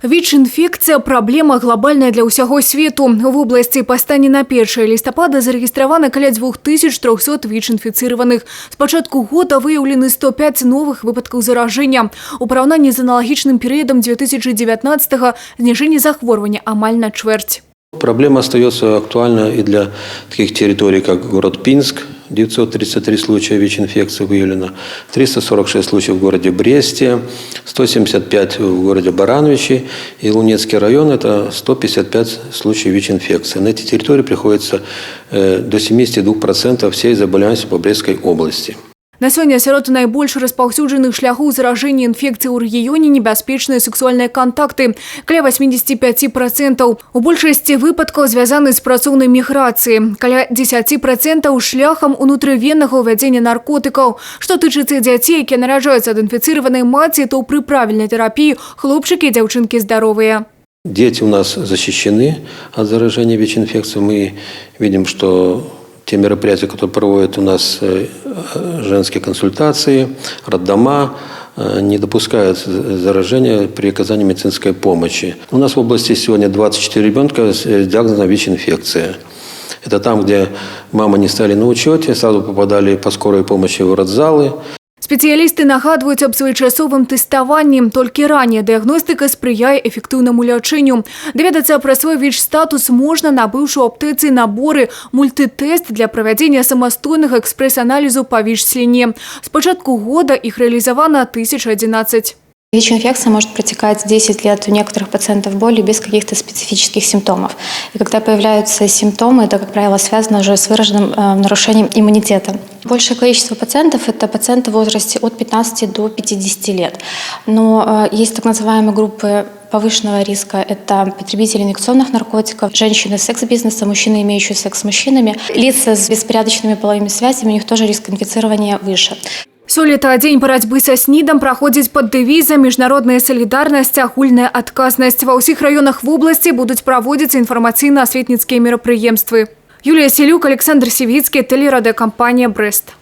ВІЧ-інфекція – праблема глобальная для ўсяго свету. В области па стане на 1 лістапада зарэгістравана каля 2300 ВІЧ-інфіцыраваных. С пачатку года выяўлены 105 новых выпадкаў зараження. У параўнанні з аналагічным перыядам 2019-го зніжэнне захворвання амаль на чвэрць. Проблема остается актуальна и для таких территорий, как город Пинск. 933 случая ВИЧ-инфекции выявлено, 346 случаев в городе Бресте, 175 в городе Барановичи и Лунецкий район – это 155 случаев ВИЧ-инфекции. На эти территории приходится до 72% всей заболеваемости по Брестской области. На сёння сярод найбольш распаўсюджаных шляхоў заражэння інфекцыі ў рэгіёне небяспечныя сексуальныя кантакты – каля 85%. У большасці выпадкаў звязаны з працоўнай міграцыяй, каля 10% шляхам унутрывеннага ўвядзення наркотыкаў. Што тычыцца дзяцей, якія нараджаюцца ад інфіцыраванай маці, то пры правільнай тэрапіі хлопчыкі і дзяўчынкі здаровыя. Дети у нас защищены от заражения ВИЧ-инфекцией. Мы видим, что те мероприятия, которые проводят у нас женские консультации, роддома, не допускают заражения при оказании медицинской помощи. У нас в области сегодня 24 ребенка с диагнозом ВИЧ-инфекция. Это там, где мамы не стали на учете, сразу попадали по скорой помощи в родзалы. Спецыялісты нагадваюць аб своечасовым тэставанні. Толькі ранняя дыягностыка спрыяе эфектыўнаму лячэнню. Даведацца пра свой ВІЧ-статус можна, набыўшы ў аптэцы наборы мультытэст для правядзення самастойнага экспрэс-аналізу па ВІЧ-сліне. З пачатку года іх рэалізавана 1011. ВИЧ-инфекция может протекать 10 лет у некоторых пациентов боли без каких-то специфических симптомов. И когда появляются симптомы, это, как правило, связано уже с выраженным нарушением иммунитета. Большее количество пациентов – это пациенты в возрасте от 15 до 50 лет. Но есть так называемые группы повышенного риска. Это потребители инъекционных наркотиков, женщины с секс-бизнеса, мужчины, имеющие секс с мужчинами. Лица с беспорядочными половыми связями, у них тоже риск инфицирования выше. Сёлета дзень барацьбы са СНИДам праходзіць пад дэвізам «Міжнародная салідарнасць, агульная адказнасць». Ва ўсіх раёнах вобласці будуць праводзіцца інфармацыйна-асветніцкія мерапрыемствы. Юлія Селюк, Александр Сівіцкі, тэлерадыёкампанія «Брест».